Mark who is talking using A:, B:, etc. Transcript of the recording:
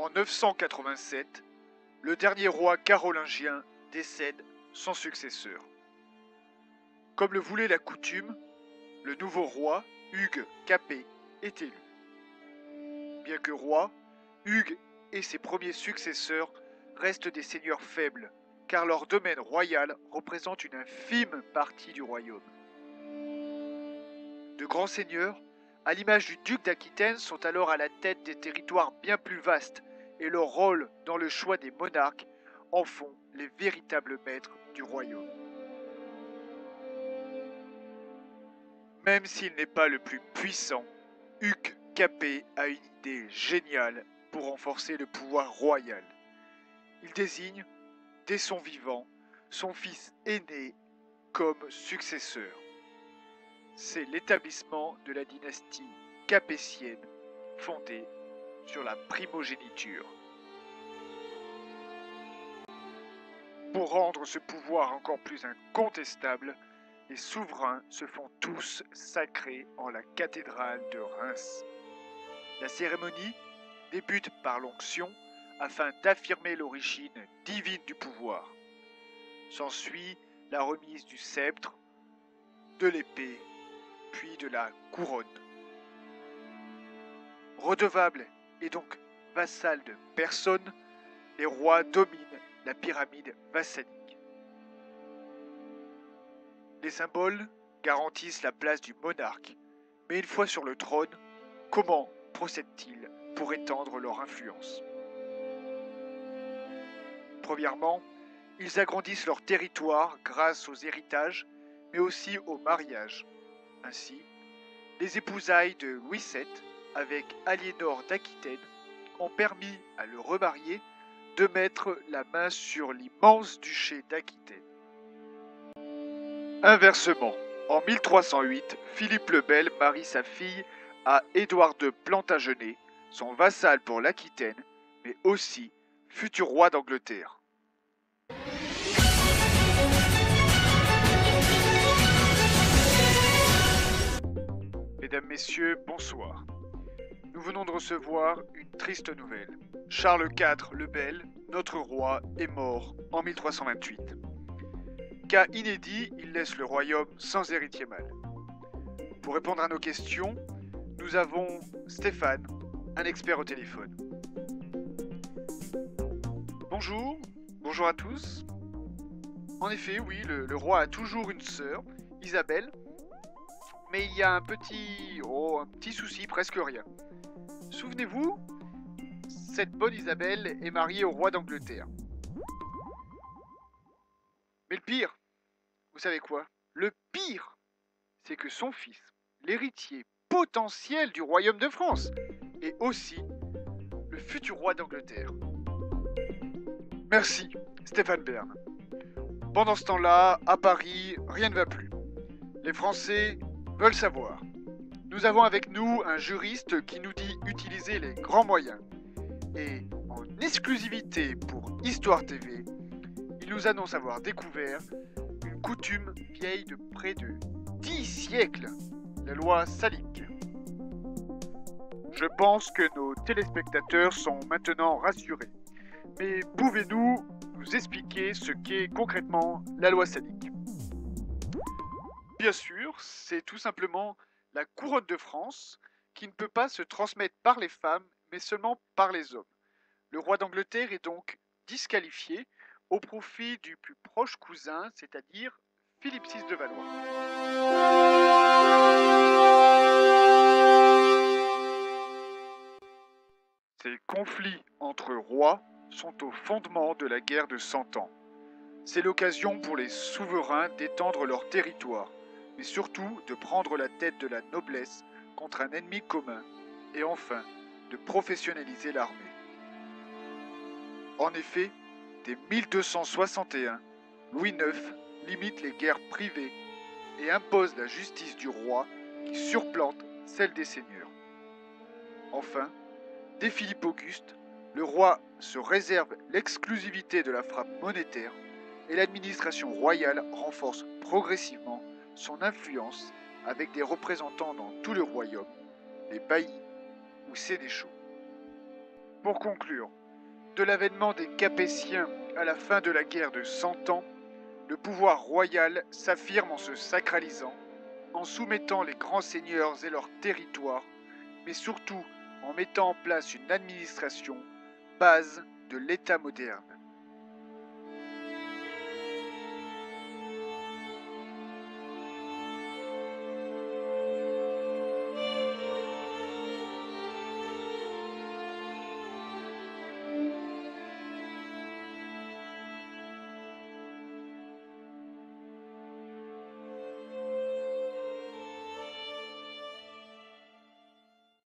A: En 987, le dernier roi carolingien décède sans successeur. Comme le voulait la coutume, le nouveau roi, Hugues Capet, est élu. Bien que roi, Hugues et ses premiers successeurs restent des seigneurs faibles, car leur domaine royal représente une infime partie du royaume. De grands seigneurs, à l'image du duc d'Aquitaine, sont alors à la tête des territoires bien plus vastes, et leur rôle dans le choix des monarques en font les véritables maîtres du royaume. Même s'il n'est pas le plus puissant, Hugues Capet a une idée géniale pour renforcer le pouvoir royal. Il désigne, dès son vivant, son fils aîné comme successeur. C'est l'établissement de la dynastie capétienne fondée sur la primogéniture. Pour rendre ce pouvoir encore plus incontestable, les souverains se font tous sacrer en la cathédrale de Reims. La cérémonie débute par l'onction afin d'affirmer l'origine divine du pouvoir. S'ensuit la remise du sceptre, de l'épée, puis de la couronne. Redevables et donc vassals de personne, les rois dominent la pyramide vassalique. Les symboles garantissent la place du monarque, mais une fois sur le trône, comment procèdent-ils pour étendre leur influence? Premièrement, ils agrandissent leur territoire grâce aux héritages, mais aussi au mariage. Ainsi, les épousailles de Louis VII avec Aliénor d'Aquitaine ont permis à le remarié de mettre la main sur l'immense duché d'Aquitaine. Inversement, en 1308, Philippe le Bel marie sa fille à Édouard de Plantagenet, son vassal pour l'Aquitaine, mais aussi futur roi d'Angleterre. Mesdames, Messieurs, bonsoir. Nous venons de recevoir une triste nouvelle. Charles IV le Bel, notre roi, est mort en 1328. Cas inédit, il laisse le royaume sans héritier mâle. Pour répondre à nos questions, nous avons Stéphane, un expert au téléphone. Bonjour à tous. En effet, oui, le roi a toujours une sœur, Isabelle, mais il y a un petit souci, presque rien. Souvenez-vous, cette bonne Isabelle est mariée au roi d'Angleterre. Mais le pire, vous savez quoi? Le pire, c'est que son fils, l'héritier potentiel du royaume de France, est aussi le futur roi d'Angleterre. Merci, Stéphane Bern. Pendant ce temps-là, à Paris, rien ne va plus. Les Français veulent savoir. Nous avons avec nous un juriste qui nous dit utiliser les grands moyens. Et en exclusivité pour Histoire TV, il nous annonce avoir découvert une coutume vieille de près de 10 siècles, la loi salique. Je pense que nos téléspectateurs sont maintenant rassurés. Mais pouvez-vous nous expliquer ce qu'est concrètement la loi salique? Bien sûr, c'est tout simplement la couronne de France qui ne peut pas se transmettre par les femmes, mais seulement par les hommes. Le roi d'Angleterre est donc disqualifié au profit du plus proche cousin, c'est-à-dire Philippe VI de Valois. Ces conflits entre rois sont au fondement de la guerre de 100 ans. C'est l'occasion pour les souverains d'étendre leur territoire, mais surtout de prendre la tête de la noblesse contre un ennemi commun, et enfin de professionnaliser l'armée. En effet, dès 1261, Louis IX limite les guerres privées et impose la justice du roi qui surplante celle des seigneurs. Enfin, dès Philippe Auguste, le roi se réserve l'exclusivité de la frappe monétaire et l'administration royale renforce progressivement son influence avec des représentants dans tout le royaume, les baillis ou sénéchaux. Pour conclure, de l'avènement des Capétiens à la fin de la guerre de 100 ans, le pouvoir royal s'affirme en se sacralisant, en soumettant les grands seigneurs et leurs territoires, mais surtout en mettant en place une administration, base de l'État moderne.